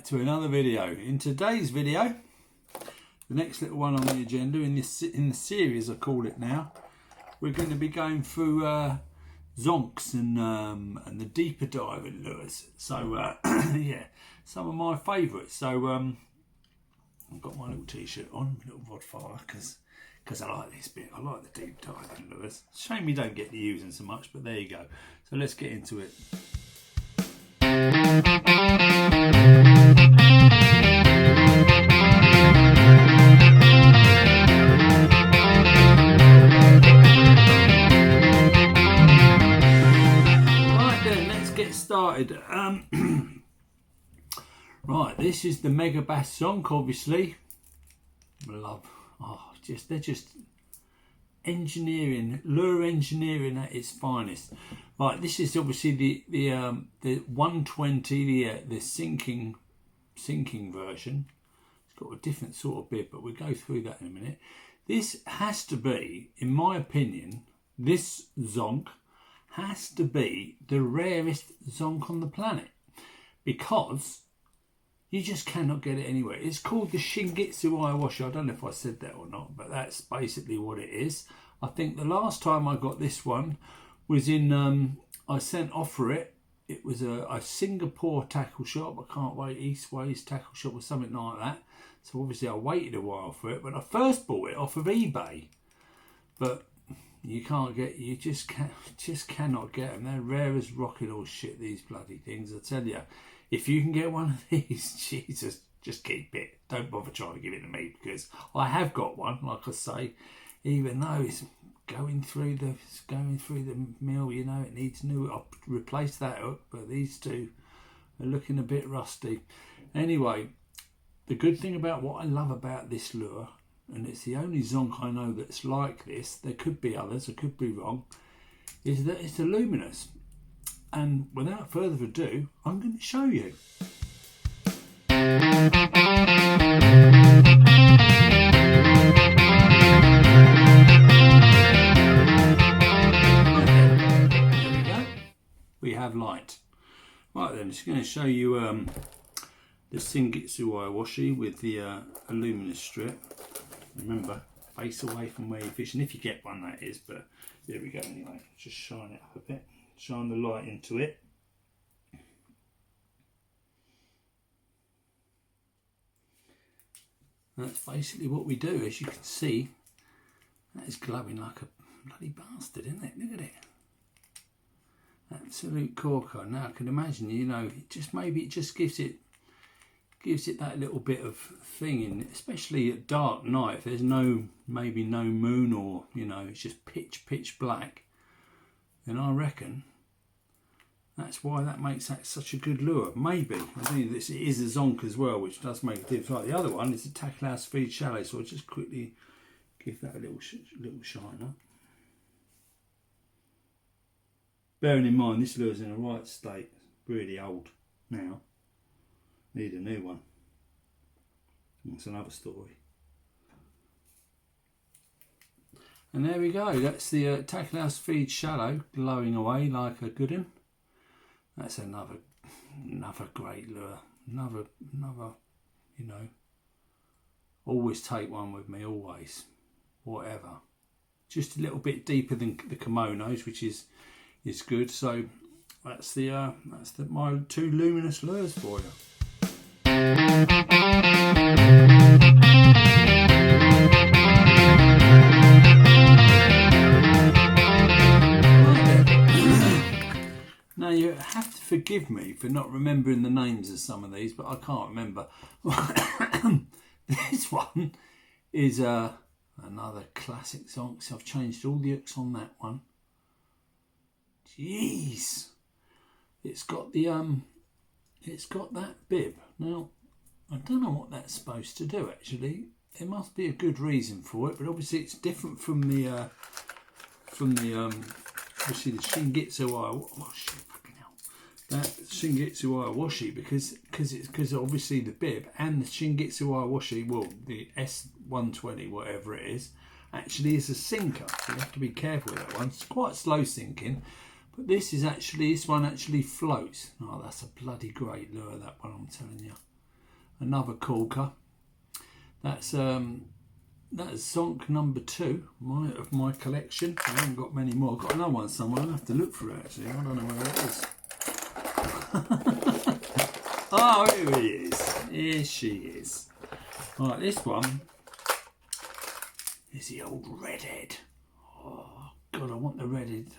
back to another video. In today's video, the next little one on the agenda in the series, I call it now, we're going to be going through Zonks and the deeper diving lures. So yeah, some of my favourites. So I've got my little t-shirt on, my little rod fire, because I like this bit. I like the deep diving lures. Shame we don't get to use them so much, but there you go. So let's get into it. Started. Right, this is the Mega Bass Zonk, obviously. Love. They're just engineering, lure engineering at its finest. Right, this is obviously the 120, the sinking version. It's got a different sort of bib, but we'll go through that in a minute. This has to be, in my opinion, this Zonk has to be the rarest Zonk on the planet, because you just cannot get it anywhere. It's called the Shingitsu Ayawashi. I don't know if I said that or not, but that's basically what it is. I think the last time I got this one was in, I sent off for it. It was a Singapore tackle shop. I can't wait, Eastways tackle shop or something like that. So obviously I waited a while for it, but I first bought it off of eBay. But you can't get, you just cannot get them. They're rare as rocket or shit, these bloody things. I tell you, if you can get one of these, Jesus, just keep it. Don't bother trying to give it to me, because I have got one, like I say, even though it's going through the mill, you know, it needs new. I'll replace that up, but these two are looking a bit rusty. Anyway, the good thing about what I love about this lure, and it's the only Zonk I know that's like this, there could be others, I could be wrong, is that it's a Luminous. And without further ado, I'm going to show you. There we go. We have light. Right then, I'm just going to show you the Shingitsu Ayawashi with the Luminous strip. Remember, face away from where you're fishing, if you get one, that is. But there we go. Anyway, just shine it up a bit, shine the light into it. That's basically what we do. As you can see, that is glowing like a bloody bastard, isn't it? Look at it, absolute corker. Now I can imagine, you know, maybe it just gives it that little bit of thing, in, especially at dark night, if there's maybe no moon, or, you know, it's just pitch black, then I reckon that's why that makes that such a good lure. Maybe. I think it is a Zonk as well, which does make a difference. Like the other one is a Tackle House Feed Shallow, so I'll just quickly give that a little shine up. Bearing in mind this lure's in a right state, really old now. Need a new one. That's another story. And there we go. That's the Tackle House Feed Shallow, glowing away like a good one. That's another great lure. Another, you know. Always take one with me, always. Whatever. Just a little bit deeper than the kimonos, which is good. So that's my two Luminous lures for you. Now you have to forgive me for not remembering the names of some of these, but I can't remember. This one is another classic Zonk. So I've changed all the hooks on that one. Jeez, it's got that bib. Now, I don't know what that's supposed to do, actually. There must be a good reason for it, but obviously it's different from the obviously the Shingitsu Ayawashi. That Shingitsu Ayawashi, because obviously the bib and the Shingitsu Ayawashi, well, the S120, whatever it is, actually is a sinker. So you have to be careful with that one. It's quite slow sinking. But this one actually floats. Oh, that's a bloody great lure, that one, I'm telling you. another corker. That's Zonk number 2 of my collection. I haven't got many more. I've got another one somewhere. I'll have to look for it actually. I don't know where it is. Oh, here it is. Here she is. Right, this one is the old redhead. Oh God, I want the redhead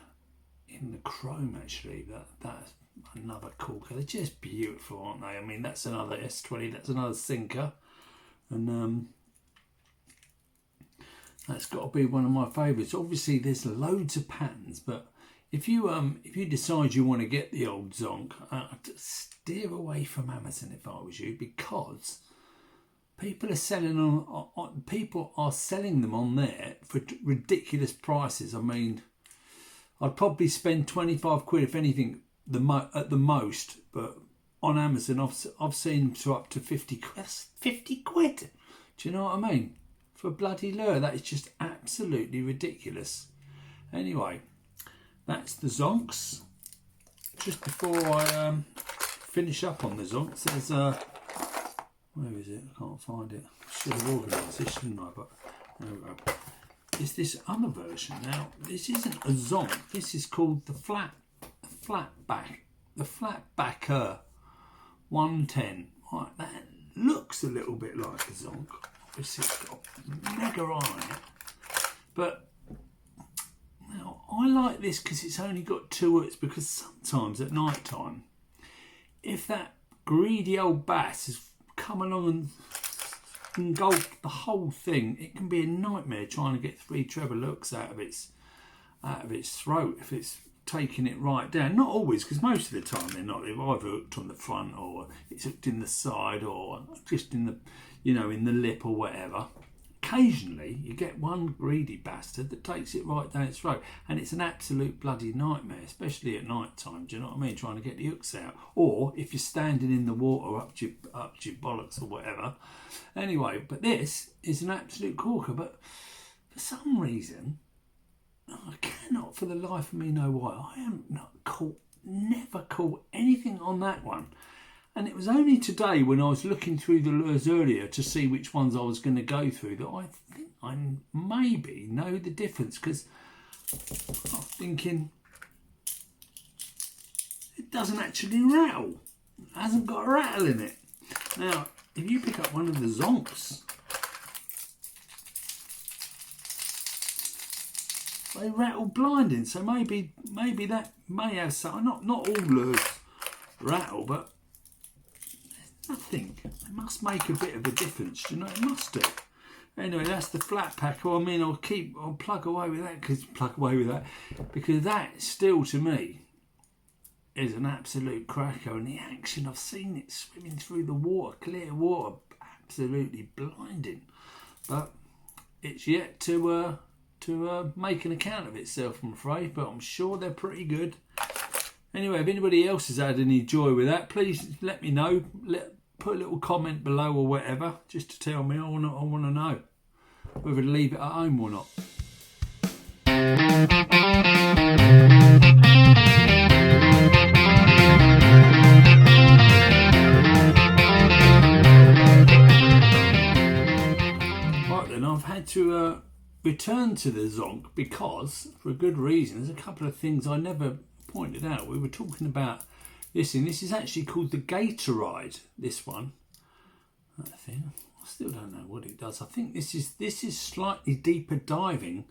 in the chrome actually. That's another corker. They're just beautiful, aren't they? I mean, that's another S20. That's another sinker, and that's got to be one of my favourites. Obviously, there's loads of patterns, but if you decide you want to get the old Zonk, I'd steer away from Amazon if I was you, because people are selling them on there for ridiculous prices. I mean, I'd probably spend 25 quid if anything, at the most, but on Amazon I've seen them to up to 50 quid. 50 quid. Do you know what I mean? For a bloody lure, that is just absolutely ridiculous. Anyway, that's the Zonks. Just before I finish up on the Zonks, there's where is it? I can't find it. I should have organised this, shouldn't I? But there we go. It's this other version. Now, this isn't a Zonk. This is called the Flatbacker 110. Right, that looks a little bit like a Zonk. Obviously, it's got a mega eye on it. But now, I like this because it's only got 2 hooks, because sometimes at night time, if that greedy old bass has come along and engulfed the whole thing, it can be a nightmare trying to get 3 treble hooks out of its throat if it's taking it right down. Not always, because most of the time they're not. They've either hooked on the front, or it's hooked in the side, or just in the, in the lip or whatever. Occasionally you get one greedy bastard that takes it right down its throat, and it's an absolute bloody nightmare, especially at night time. Do you know what I mean? Trying to get the hooks out, or if you're standing in the water up to your bollocks or whatever. Anyway, but this is an absolute corker, but for some reason I cannot for the life of me know why I am never caught anything on that one. And it was only today, when I was looking through the lures earlier to see which ones I was going to go through, that I think I maybe know the difference, because I'm thinking it doesn't actually rattle. It hasn't got a rattle in it. Now, if you pick up one of the Zonks, they rattle blinding. So maybe that may have some. Not all lures rattle, but nothing. It must make a bit of a difference. Do you know? It must do. Anyway, that's the flat packer. I mean, I'll plug away with that, because that still, to me, is an absolute cracker. And the action, I've seen it swimming through the water, clear water, absolutely blinding. But it's yet to make an account of itself, I'm afraid. But I'm sure they're pretty good. Anyway, if anybody else has had any joy with that, please let me know. Put a little comment below or whatever, just to tell me. I want to know whether to leave it at home or not. Right then, I've had to return to the Zonk, because, for a good reason, there's a couple of things I never pointed out. We were talking about this thing. This is actually called the Gatoride, this one. That thing. I still don't know what it does. I think this is slightly deeper diving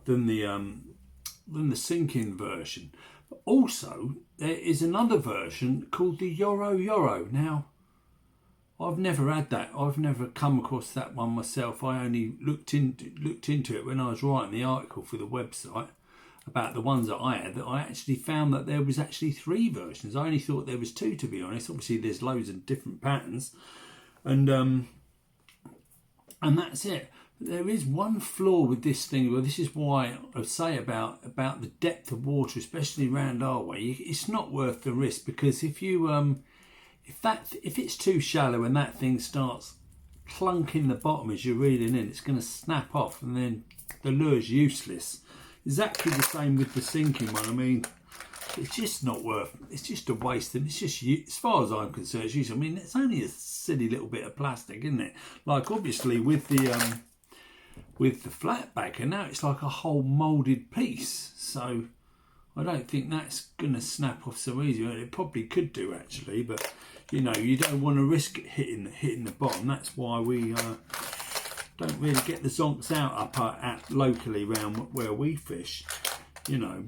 than the sinking version. But also, there is another version called the Yoro. Now, I've never had that. I've never come across that one myself. I only looked into it when I was writing the article for the website about the ones that I had, that I actually found that there was actually 3 versions. I only thought there was 2, to be honest. Obviously, there's loads of different patterns, and that's it. But there is one flaw with this thing. Well, this is why I say about the depth of water, especially around our way. It's not worth the risk, because if it's too shallow and that thing starts clunking the bottom as you're reeling in, it's going to snap off, and then the lure's useless. Exactly the same with the sinking one. I mean, it's just not worth. It's just a waste, and it's just, as far as I'm concerned, it's useless. I mean, it's only a silly little bit of plastic, isn't it? Like obviously with the flat back, and now it's like a whole moulded piece. So I don't think that's gonna snap off so easy. It probably could do actually, but you know, you don't want to risk it hitting the bottom. That's why we don't really get the zonks out up at locally around where we fish. You know.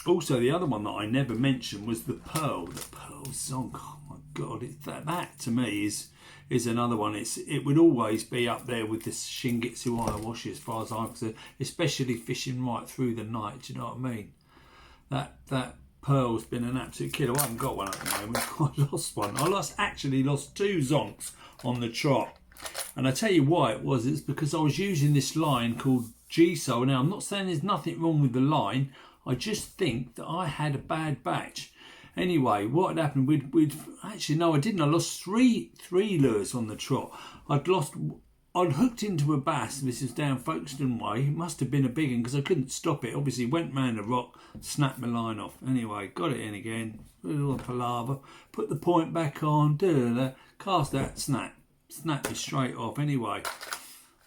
Also, the other one that I never mentioned was the pearl zonk. Oh my god, that to me is another one. It would always be up there with the Shingitsu Iwashi as far as I'm concerned, especially fishing right through the night. Do you know what I mean? That pearl's been an absolute killer. I haven't got one at the moment. I lost one. Actually lost two zonks on the trot. And I tell you why it was. It's because I was using this line called G-Sol. Now, I'm not saying there's nothing wrong with the line. I just think that I had a bad batch. Anyway, what had happened, actually, no, I didn't. I lost three lures on the trot. I'd hooked into a bass. This is down Folkestone Way. It must have been a big one because I couldn't stop it. Obviously, went round the rock, snapped my line off. Anyway, got it in again. A little palaver. Put the point back on. Cast that, snapped it straight off. Anyway,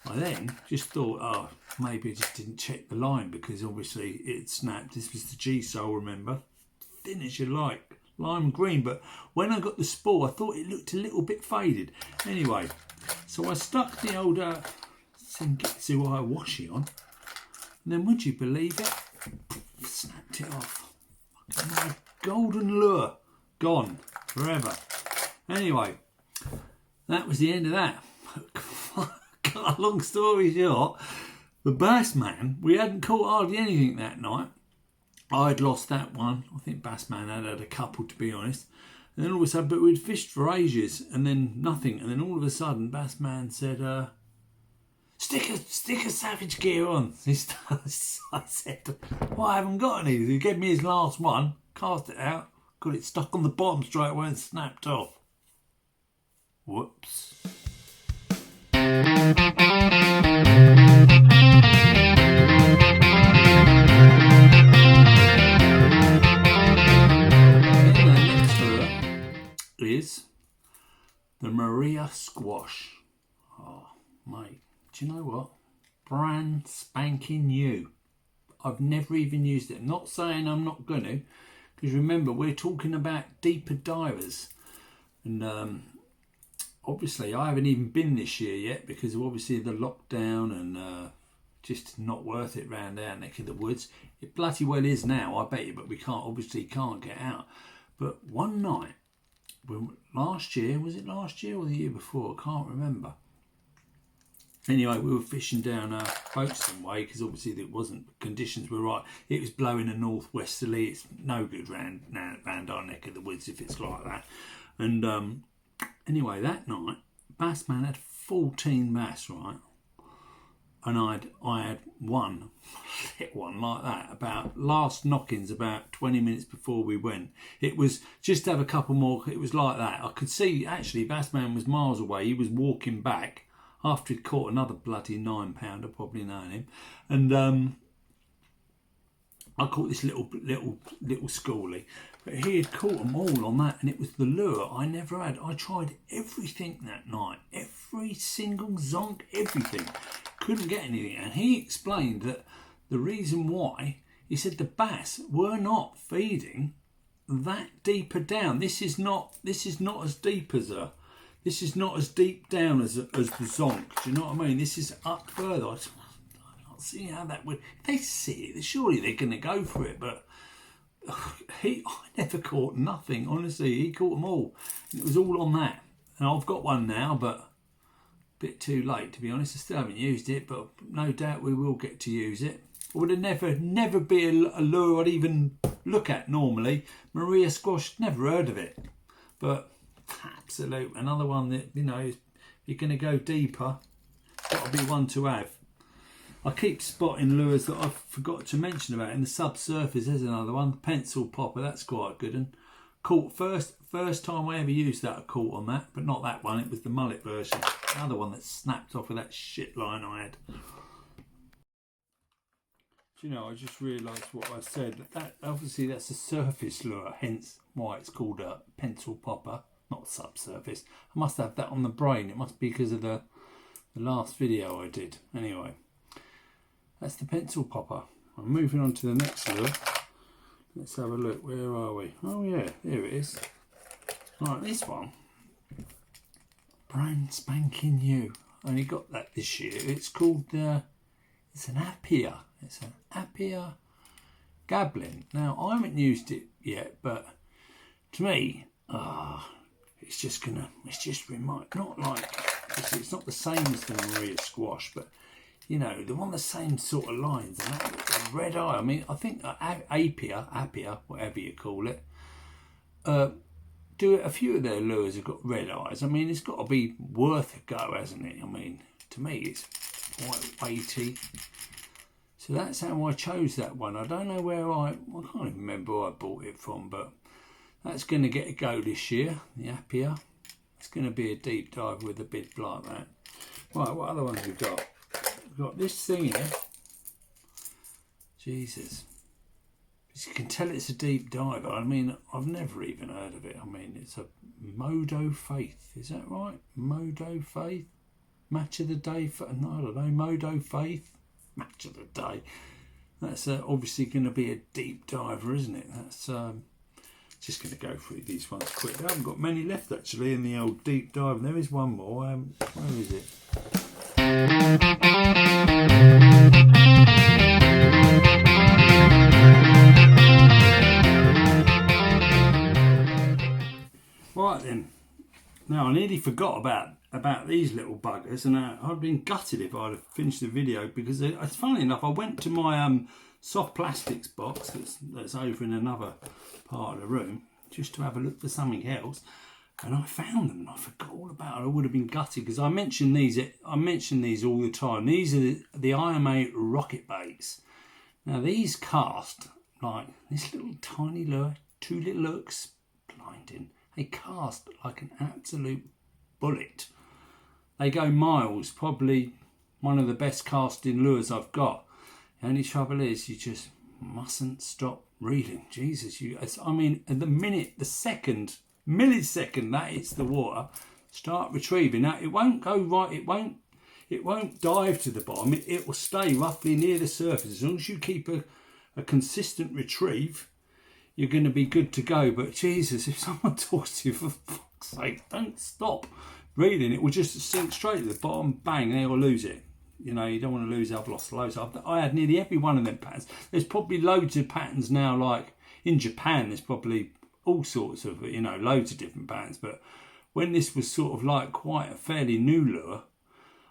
I then just thought, oh, maybe I just didn't check the line because obviously it snapped. This was the G-Sol, remember? Thin as you like, lime green. But when I got the spool, I thought it looked a little bit faded. Anyway, so I stuck the old Shingitsu Iwashi on. And then would you believe it? Snapped it off. My golden lure. Gone. Forever. Anyway, that was the end of that. Cut a long story short, the bass man, we hadn't caught hardly anything that night. I'd lost that one. I think bass man had a couple, to be honest. And then all of a sudden, but we'd fished for ages and then nothing. And then all of a sudden, bass man said, stick a Savage gear on. I said, well, I haven't got any. He gave me his last one, cast it out, got it stuck on the bottom straight away and snapped off. Whoops. Is the Maria Squash. Oh, mate, do you know what? Brand spanking new. I've never even used it. I'm not saying I'm not going to, because remember, we're talking about deeper divers. And obviously, I haven't even been this year yet because of obviously the lockdown and just not worth it round our neck of the woods. It bloody well is now, I bet you, but we can't get out. But one night, last year, was it last year or the year before? I can't remember. Anyway, we were fishing down Folkestone Way because obviously conditions were right. It was blowing a northwesterly. It's no good round our neck of the woods if it's like that. And anyway, that night, Bassman had 14 bass, right? And I had one, hit one like that, about last knockings about 20 minutes before we went. It was just to have a couple more, it was like that. I could see, actually, Bassman was miles away. He was walking back after he'd caught another bloody 9-pounder, probably known him. And I caught this little schoolie. But he had caught them all on that, and it was the lure I never had. I tried everything that night, every single zonk, everything. Couldn't get anything. And he explained that the reason why, he said the bass were not feeding that deeper down. This is not as deep as this is not as deep down as the zonk. Do you know what I mean? This is up further. I can't see how that would. If they see it, surely they're going to go for it. But I never caught nothing. Honestly, he caught them all. And it was all on that. And I've got one now, but a bit too late, to be honest. I still haven't used it, but no doubt we will get to use it. It would never be a lure I'd even look at normally. Maria Squash, never heard of it. But absolute, another one that, you know, if you're going to go deeper, got to be one to have. I keep spotting lures that I forgot to mention about. In the subsurface, there's another one, the pencil popper. That's quite good. And caught first time I ever used that, I caught on that, but not that one. It was the mullet version. Another one that snapped off of that shit line I had. Do you know, I just realised what I said. That obviously that's a surface lure, hence why it's called a pencil popper, not subsurface. I must have that on the brain. It must be because of the last video I did. Anyway, that's the pencil popper. I'm moving on to the next lure. Let's have a look. Where are we? Oh yeah, there it is. Right, this one, brand spanking new. I only got that this year. It's called it's an Applaud. It's an Applaud Goblin. Now I haven't used it yet, but to me, it's just remind, not like, it's not the same as the Maria Squash, but you know, they're on the same sort of lines. And that red eye. I mean, I think Applaud, whatever you call it, a few of their lures have got red eyes. I mean, it's got to be worth a go, hasn't it? I mean, to me, it's quite weighty. So that's how I chose that one. I don't know where I can't even remember where I bought it from, but that's going to get a go this year, the Applaud. It's going to be a deep dive with a bid like that. Right, what other ones we've got? We've got this thing here. Jesus. As you can tell, it's a deep diver. I mean, I've never even heard of it. I mean, it's a Moto Faith. Is that right? Moto Faith? Match of the day? No, I don't know. Moto Faith? Match of the day. That's obviously going to be a deep diver, isn't it? That's just going to go through these ones quick. I haven't got many left, actually, in the old deep dive. There is one more. Where is it? Right then, now I nearly forgot about these little buggers, and I'd been gutted if I'd have finished the video, because it's funny enough, I went to my soft plastics box that's over in another part of the room just to have a look for something else, and I found them and I forgot all about it. I would have been gutted because I mention these all the time. These are the Ima Rocket Baits. Now these cast like this little tiny lure, 2 little hooks, blinding. They cast like an absolute bullet. They go miles, probably one of the best casting lures I've got. The only trouble is you just mustn't stop reeling. Jesus, I mean, at the millisecond that hits the water, start retrieving. Now it won't go right, it won't dive to the bottom, it will stay roughly near the surface. As long as you keep a consistent retrieve, you're going to be good to go. But Jesus, if someone talks to you, for fuck's sake, don't stop reeling. It will just sink straight to the bottom, bang, and you'll lose it. You know, you don't want to lose it. I've lost loads. I had nearly every one of them patterns. There's probably loads of patterns now, like in Japan, there's probably all sorts of, you know, loads of different patterns. But when this was sort of like quite a fairly new lure,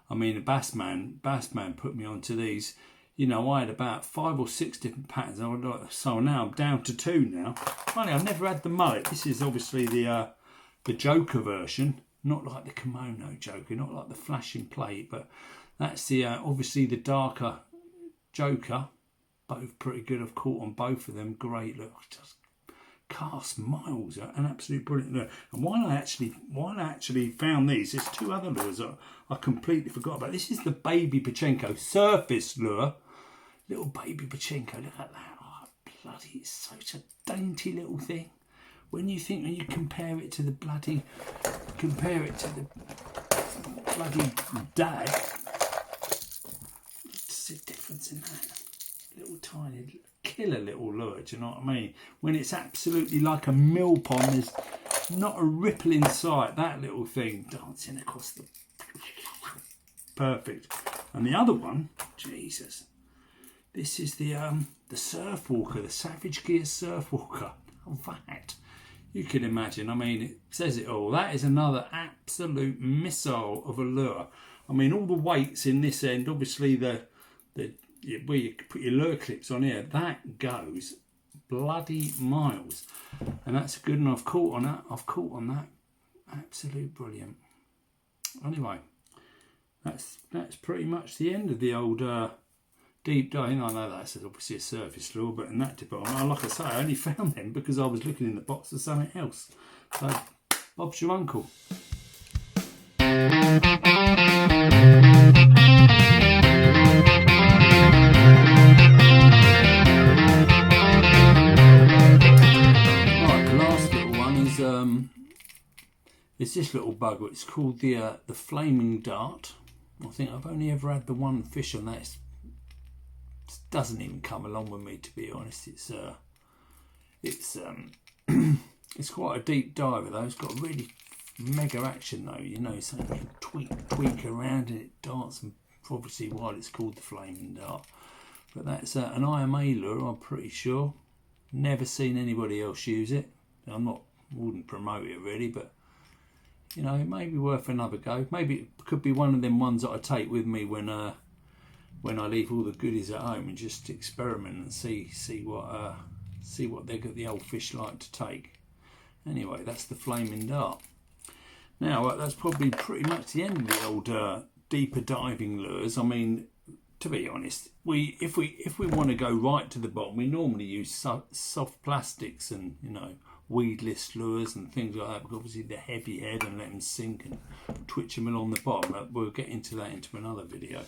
I mean, a Bassman put me onto these. You know, I had about 5 or 6 different patterns. So now I'm down to 2 now. Funny, I've never had the mullet. This is obviously the Joker version, not like the kimono Joker, not like the flashing plate, but that's the obviously the darker Joker. Both pretty good. I've caught on both of them. Great look. Just cast miles. An absolute brilliant lure. And while I actually found these, there's 2 other lures that I completely forgot about. This is the Baby Pachenko surface lure. Little Baby Pachenko. Look at that. Oh, bloody, it's such a dainty little thing. When you compare it to the bloody dad, what's the difference in that? Little tiny killer little lure, do you know what I mean? When it's absolutely like a mill pond, there's not a ripple in sight. That little thing dancing across the perfect. And the other one, Jesus, this is the Surf Walker, the Savage Gear Surf Walker. Oh, that, you can imagine. I mean, it says it all. That is another absolute missile of a lure. I mean, all the weights in this end, obviously where you put your lure clips on here, that goes bloody miles. And that's good, and I've caught on that. Absolute brilliant. Anyway, that's pretty much the end of the old deep dive. I know that's obviously a surface lure, but in that department, like I say, I only found them because I was looking in the box for something else. So, Bob's your uncle. this little bugger. It's called the Flaming Dart. I think I've only ever had the one fish on that. It doesn't even come along with me, to be honest. It's it's quite a deep diver though. It's got really mega action though, you know, so you can tweak around and it darts, and obviously why it's called the Flaming Dart. But that's an IMA lure, I'm pretty sure. Never seen anybody else use it. Wouldn't promote it really, but you know, it may be worth another go. Maybe it could be one of them ones that I take with me when I leave all the goodies at home, and just experiment and see what the old fish like to take. Anyway, that's the Flaming Dart. Now that's probably pretty much the end of the old deeper diving lures. I mean, to be honest, if we want to go right to the bottom, we normally use soft plastics and, you know, weedless lures and things like that, because obviously the heavy head and let them sink and twitch them along the bottom. We'll get into that into another video.